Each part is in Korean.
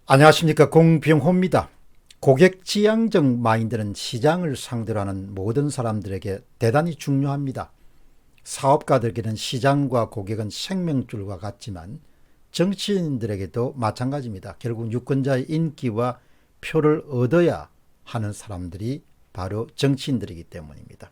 안녕하십니까, 공병호입니다. 고객지향적 마인드는 시장을 상대로 하는 모든 사람들에게 대단히 중요합니다. 사업가들에게는 시장과 고객은 생명줄과 같지만 정치인들에게도 마찬가지입니다. 결국 유권자의 인기와 표를 얻어야 하는 사람들이 바로 정치인들이기 때문입니다.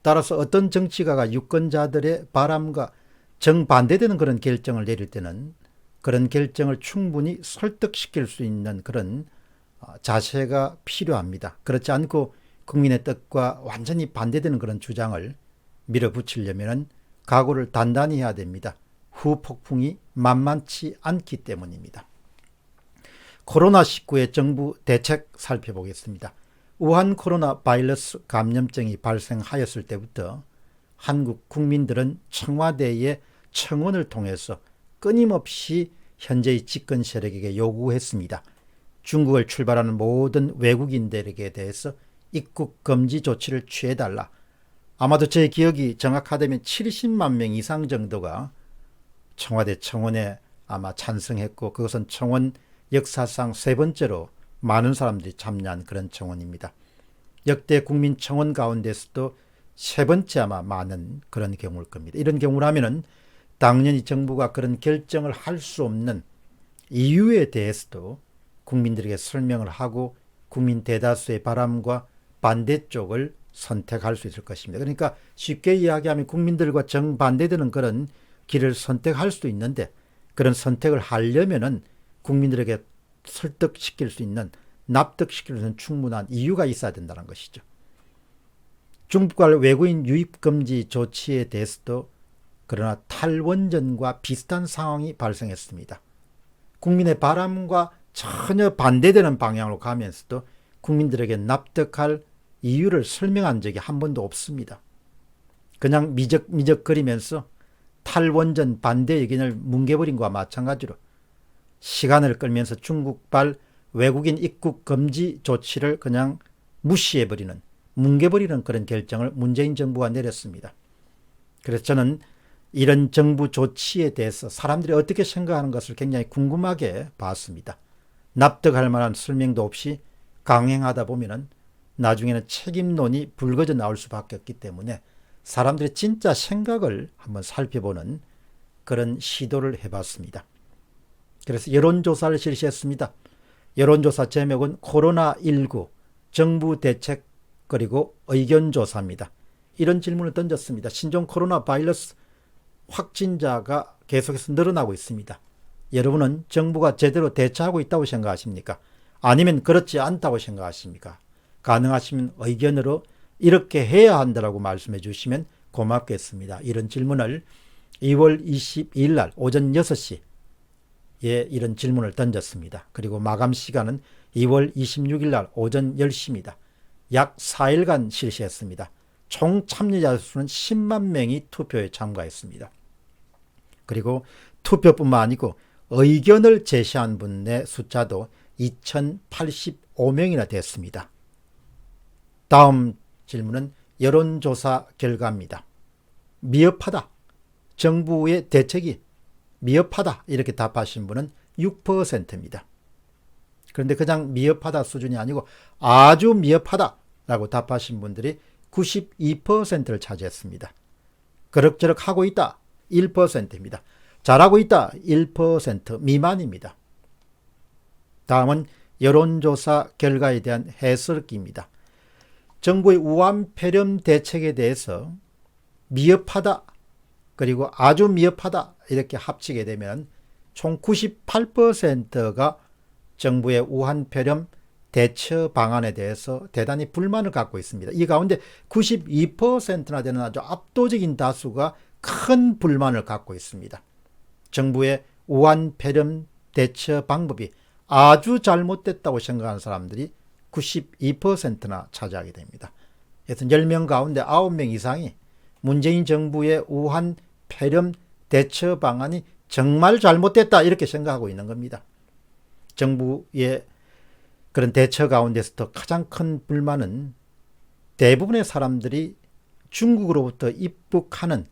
따라서 어떤 정치가가 유권자들의 바람과 정반대되는 그런 결정을 내릴 때는 그런 결정을 충분히 설득시킬 수 있는 그런 자세가 필요합니다. 그렇지 않고 국민의 뜻과 완전히 반대되는 그런 주장을 밀어붙이려면 각오를 단단히 해야 됩니다. 후폭풍이 만만치 않기 때문입니다. 코로나19의 정부 대책 살펴보겠습니다. 우한 코로나 바이러스 감염증이 발생하였을 때부터 한국 국민들은 청와대의 청원을 통해서 끊임없이 현재의 집권 세력에게 요구했습니다. 중국을 출발하는 모든 외국인들에게 대해서 입국 금지 조치를 취해달라. 아마도 제 기억이 정확하다면 70만 명 이상 정도가 청와대 청원에 아마 찬성했고, 그것은 청원 역사상 세 번째로 많은 사람들이 참여한 그런 청원입니다. 역대 국민 청원 가운데서도 세 번째 아마 많은 그런 경우일 겁니다. 이런 경우라면은 당연히 정부가 그런 결정을 할 수 없는 이유에 대해서도 국민들에게 설명을 하고 국민 대다수의 바람과 반대쪽을 선택할 수 있을 것입니다. 그러니까 쉽게 이야기하면 국민들과 정반대되는 그런 길을 선택할 수도 있는데, 그런 선택을 하려면은 국민들에게 설득시킬 수 있는, 납득시킬 수 있는 충분한 이유가 있어야 된다는 것이죠. 중국과 외국인 유입 금지 조치에 대해서도 그러나 탈원전과 비슷한 상황이 발생했습니다. 국민의 바람과 전혀 반대되는 방향으로 가면서도 국민들에게 납득할 이유를 설명한 적이 한 번도 없습니다. 그냥 미적거리면서 탈원전 반대 의견을 뭉개버린 것과 마찬가지로 시간을 끌면서 중국발 외국인 입국 금지 조치를 그냥 무시해버리는, 뭉개버리는 그런 결정을 문재인 정부가 내렸습니다. 그래서 저는 이런 정부 조치에 대해서 사람들이 어떻게 생각하는 것을 굉장히 궁금하게 봤습니다. 납득할 만한 설명도 없이 강행하다 보면은 나중에는 책임론이 불거져 나올 수밖에 없기 때문에 사람들의 진짜 생각을 한번 살펴보는 그런 시도를 해봤습니다. 그래서 여론조사를 실시했습니다. 여론조사 제목은 코로나19 정부 대책 그리고 의견조사입니다. 이런 질문을 던졌습니다. 신종 코로나 바이러스 확진자가 계속해서 늘어나고 있습니다. 여러분은 정부가 제대로 대처하고 있다고 생각하십니까? 아니면 그렇지 않다고 생각하십니까? 가능하시면 의견으로 이렇게 해야 한다고 말씀해 주시면 고맙겠습니다. 이런 질문을 2월 22일 날 오전 6시에 이런 질문을 던졌습니다. 그리고 마감 시간은 2월 26일 날 오전 10시입니다. 약 4일간 실시했습니다. 총 참여자 수는 10만 명이 투표에 참가했습니다. 그리고 투표뿐만 아니고 의견을 제시한 분의 숫자도 2085명이나 됐습니다. 다음 질문은 여론조사 결과입니다. 미흡하다. 정부의 대책이 미흡하다. 이렇게 답하신 분은 6%입니다. 그런데 그냥 미흡하다 수준이 아니고 아주 미흡하다라고 답하신 분들이 92%를 차지했습니다. 그럭저럭 하고 있다. 1%입니다. 잘하고 있다. 1% 미만입니다. 다음은 여론조사 결과에 대한 해석입니다. 정부의 우한 폐렴 대책에 대해서 미흡하다 그리고 아주 미흡하다 이렇게 합치게 되면 총 98%가 정부의 우한 폐렴 대처 방안에 대해서 대단히 불만을 갖고 있습니다. 이 가운데 92%나 되는 아주 압도적인 다수가 큰 불만을 갖고 있습니다. 정부의 우한 폐렴 대처 방법이 아주 잘못됐다고 생각하는 사람들이 92%나 차지하게 됩니다. 여튼 10명 가운데 9명 이상이 문재인 정부의 우한 폐렴 대처 방안이 정말 잘못됐다 이렇게 생각하고 있는 겁니다. 정부의 그런 대처 가운데서도 가장 큰 불만은 대부분의 사람들이 중국으로부터 입국하는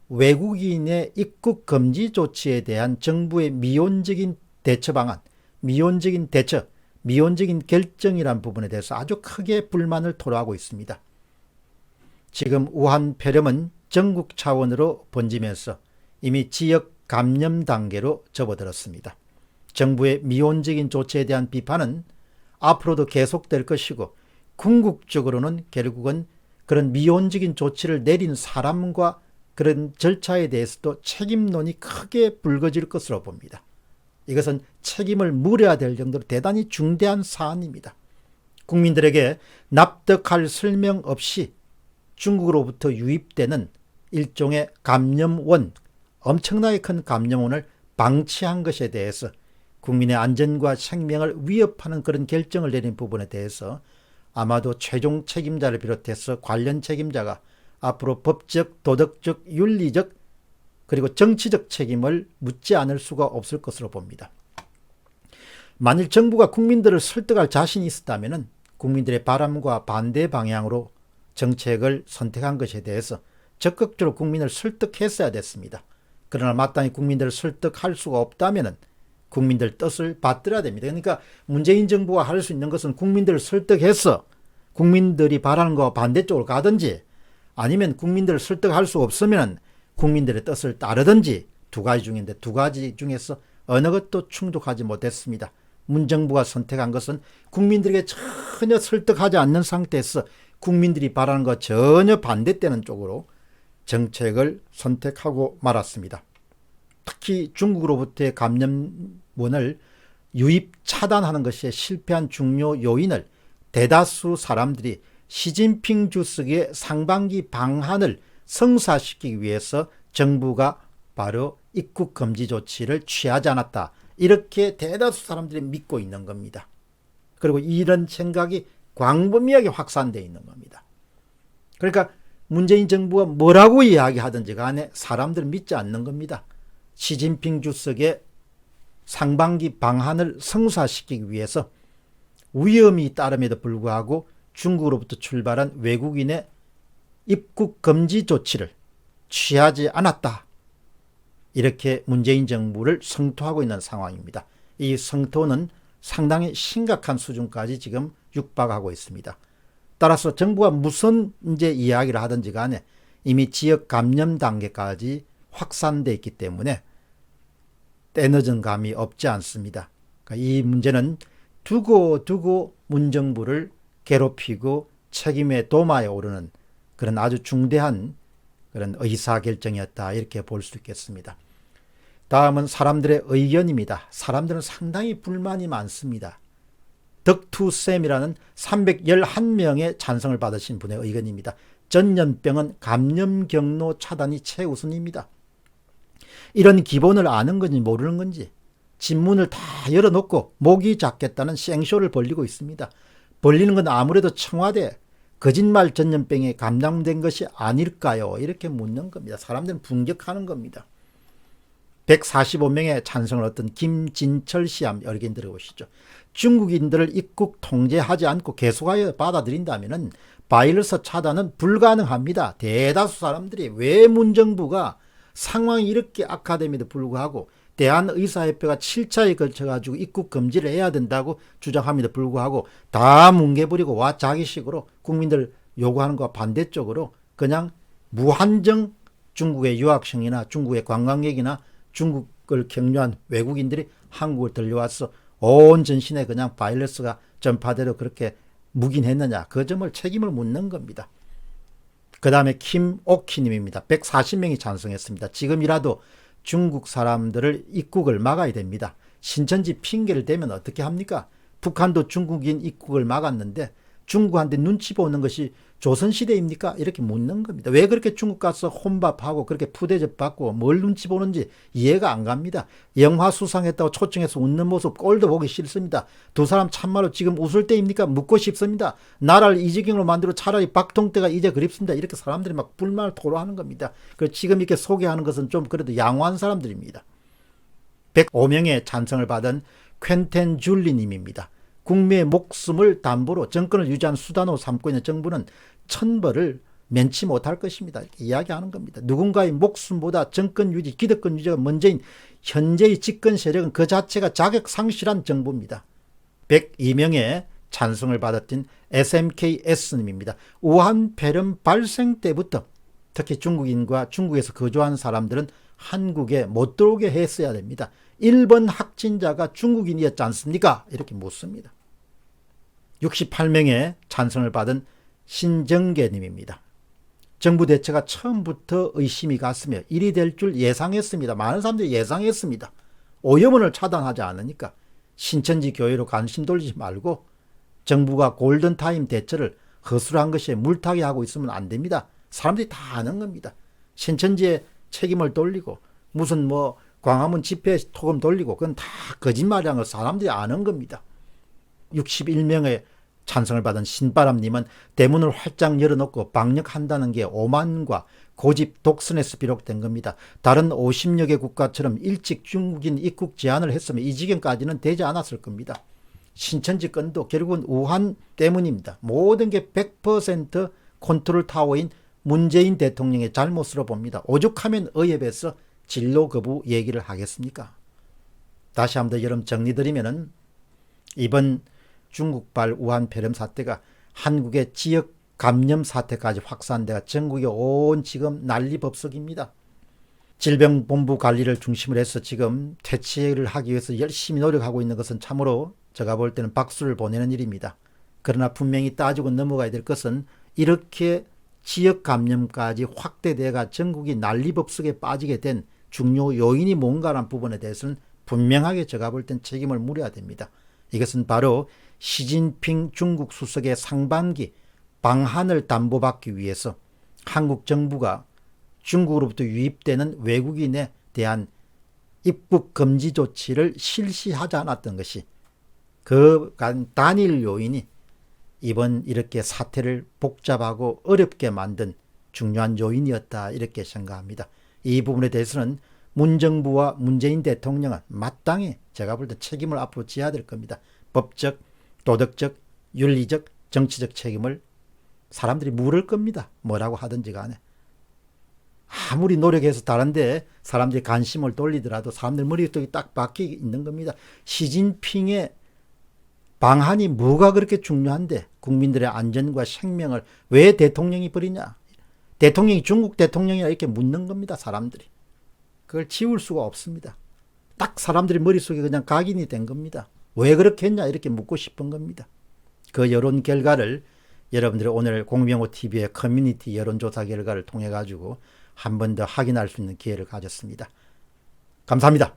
외국인의 입국 금지 조치에 대한 정부의 미온적인 대처 방안, 미온적인 대처, 미온적인 결정이란 부분에 대해서 아주 크게 불만을 토로하고 있습니다. 지금 우한 폐렴은 전국 차원으로 번지면서 이미 지역 감염 단계로 접어들었습니다. 정부의 미온적인 조치에 대한 비판은 앞으로도 계속될 것이고 궁극적으로는 결국은 그런 미온적인 조치를 내린 사람과 그런 절차에 대해서도 책임론이 크게 불거질 것으로 봅니다. 이것은 책임을 물어야 될 정도로 대단히 중대한 사안입니다. 국민들에게 납득할 설명 없이 중국으로부터 유입되는 일종의 감염원, 엄청나게 큰 감염원을 방치한 것에 대해서 국민의 안전과 생명을 위협하는 그런 결정을 내린 부분에 대해서 아마도 최종 책임자를 비롯해서 관련 책임자가 앞으로 법적, 도덕적, 윤리적 그리고 정치적 책임을 묻지 않을 수가 없을 것으로 봅니다. 만일 정부가 국민들을 설득할 자신이 있었다면 국민들의 바람과 반대 방향으로 정책을 선택한 것에 대해서 적극적으로 국민을 설득했어야 됐습니다. 그러나 마땅히 국민들을 설득할 수가 없다면 국민들 뜻을 받들어야 됩니다. 그러니까 문재인 정부가 할 수 있는 것은 국민들을 설득해서 국민들이 바라는 것과 반대쪽으로 가든지 아니면 국민들을 설득할 수 없으면 국민들의 뜻을 따르든지 두 가지 중인데 두 가지 중에서 어느 것도 충족하지 못했습니다. 문정부가 선택한 것은 국민들에게 전혀 설득하지 않는 상태에서 국민들이 바라는 것 전혀 반대되는 쪽으로 정책을 선택하고 말았습니다. 특히 중국으로부터의 감염원을 유입 차단하는 것에 실패한 중요 요인을 대다수 사람들이 시진핑 주석의 상반기 방한을 성사시키기 위해서 정부가 바로 입국 금지 조치를 취하지 않았다. 이렇게 대다수 사람들이 믿고 있는 겁니다. 그리고 이런 생각이 광범위하게 확산되어 있는 겁니다. 그러니까 문재인 정부가 뭐라고 이야기하든지 간에 사람들은 믿지 않는 겁니다. 시진핑 주석의 상반기 방한을 성사시키기 위해서 위험이 따름에도 불구하고 중국으로부터 출발한 외국인의 입국 금지 조치를 취하지 않았다. 이렇게 문재인 정부를 성토하고 있는 상황입니다. 이 성토는 상당히 심각한 수준까지 지금 육박하고 있습니다. 따라서 정부가 무슨 이제 이야기를 하든지 간에 이미 지역 감염 단계까지 확산되어 있기 때문에 때늦은 감이 없지 않습니다. 그러니까 이 문제는 두고 문정부를 괴롭히고 책임의 도마에 오르는 그런 아주 중대한 그런 의사결정이었다 이렇게 볼 수 있겠습니다. 다음은 사람들의 의견입니다. 사람들은 상당히 불만이 많습니다. 덕투쌤이라는 311명의 찬성을 받으신 분의 의견입니다. 전염병은 감염 경로 차단이 최우선입니다. 이런 기본을 아는 건지 모르는 건지 진문을 다 열어놓고 목이 잡겠다는 생쇼를 벌리고 있습니다. 벌리는 건 아무래도 청와대 거짓말 전염병에 감염된 것이 아닐까요? 이렇게 묻는 겁니다. 사람들은 분격하는 겁니다. 145명의 찬성을 얻던 김진철 씨 한번 의견 들어보시죠. 중국인들을 입국 통제하지 않고 계속하여 받아들인다면 바이러스 차단은 불가능합니다. 대다수 사람들이 왜 문정부가 상황이 이렇게 악화됨에도 불구하고 대한의사협회가 7차에 걸쳐가지고 입국 금지를 해야 된다고 주장함에도 불구하고 다 뭉개버리고 와 자기식으로 국민들 요구하는 것과 반대쪽으로 그냥 무한정 중국의 유학생이나 중국의 관광객이나 중국을 경유한 외국인들이 한국을 들려와서 온 전신에 그냥 바이러스가 전파대로 그렇게 묵인했느냐 그 점을 책임을 묻는 겁니다. 그 다음에 김오키님입니다. 140명이 찬성했습니다. 지금이라도 중국 사람들을 입국을 막아야 됩니다. 신천지 핑계를 대면 어떻게 합니까? 북한도 중국인 입국을 막았는데 중국한테 눈치 보는 것이 조선시대입니까? 이렇게 묻는 겁니다. 왜 그렇게 중국 가서 혼밥하고 그렇게 푸대접 받고 뭘 눈치 보는지 이해가 안 갑니다. 영화 수상했다고 초청해서 웃는 모습 꼴도 보기 싫습니다. 두 사람 참말로 지금 웃을 때입니까? 묻고 싶습니다. 나라를 이 지경으로 만들어 차라리 박통때가 이제 그립습니다. 이렇게 사람들이 막 불만을 토로하는 겁니다. 그래서 지금 이렇게 소개하는 것은 좀 그래도 양호한 사람들입니다. 105명의 찬성을 받은 퀸텐 줄리님입니다. 국민의 목숨을 담보로 정권을 유지하는 수단으로 삼고 있는 정부는 천벌을 면치 못할 것입니다. 이렇게 이야기하는 겁니다. 누군가의 목숨보다 정권 유지, 기득권 유지가 먼저인 현재의 집권 세력은 그 자체가 자격 상실한 정부입니다. 102명의 찬성을 받았던 SMKS님입니다. 우한 폐렴 발생 때부터 특히 중국인과 중국에서 거주하는 사람들은 한국에 못 들어오게 했어야 됩니다. 1번 확진자가 중국인이었지 않습니까? 이렇게 묻습니다. 68명의 찬성을 받은 신정계님입니다. 정부 대처가 처음부터 의심이 갔으며 일이 될 줄 예상했습니다. 많은 사람들이 예상했습니다. 오염원을 차단하지 않으니까 신천지 교회로 관심 돌리지 말고 정부가 골든타임 대처를 허술한 것에 물타기 하고 있으면 안 됩니다. 사람들이 다 아는 겁니다. 신천지에 책임을 돌리고 무슨 광화문 집회 토금 돌리고 그건 다 거짓말이라는 걸 사람들이 아는 겁니다. 61명의 찬성을 받은 신바람님은 대문을 활짝 열어놓고 방역한다는 게 오만과 고집 독선에서 비롯된 겁니다. 다른 50여 개 국가처럼 일찍 중국인 입국 제한을 했으면 이 지경까지는 되지 않았을 겁니다. 신천지 건도 결국은 우한 때문입니다. 모든 게 100% 컨트롤 타워인 문재인 대통령의 잘못으로 봅니다. 오죽하면 의협에서 진로 거부 얘기를 하겠습니까? 다시 한번 더 여러분 정리드리면은 이번 중국발 우한 폐렴 사태가 한국의 지역 감염 사태까지 확산되어 전국이 온 지금 난리법석입니다. 질병본부 관리를 중심으로 해서 지금 퇴치를 하기 위해서 열심히 노력하고 있는 것은 참으로 제가 볼 때는 박수를 보내는 일입니다. 그러나 분명히 따지고 넘어가야 될 것은 이렇게 지역 감염까지 확대되어가 전국이 난리법석에 빠지게 된 중요 요인이 뭔가라는 부분에 대해서는 분명하게 제가 볼 땐 책임을 물어야 됩니다. 이것은 바로 시진핑 중국 수석의 상반기 방한을 담보받기 위해서 한국 정부가 중국으로부터 유입되는 외국인에 대한 입국 금지 조치를 실시하지 않았던 것이 그 단일 요인이 이번 이렇게 사태를 복잡하고 어렵게 만든 중요한 요인이었다 이렇게 생각합니다. 이 부분에 대해서는 문정부와 문재인 대통령은 마땅히 제가 볼 때 책임을 앞으로 져야 될 겁니다. 법적, 도덕적, 윤리적, 정치적 책임을 사람들이 물을 겁니다. 뭐라고 하든지 간에. 아무리 노력해서 다른데 사람들이 관심을 돌리더라도 사람들 머릿속에 딱 박혀 있는 겁니다. 시진핑의 방한이 뭐가 그렇게 중요한데 국민들의 안전과 생명을 왜 대통령이 버리냐. 대통령이 중국 대통령이라 이렇게 묻는 겁니다. 사람들이. 그걸 지울 수가 없습니다. 딱 사람들이 머릿속에 그냥 각인이 된 겁니다. 왜 그렇게 했냐 이렇게 묻고 싶은 겁니다. 그 여론 결과를 여러분들이 오늘 공병호TV의 커뮤니티 여론조사 결과를 통해 가지고 한 번 더 확인할 수 있는 기회를 가졌습니다. 감사합니다.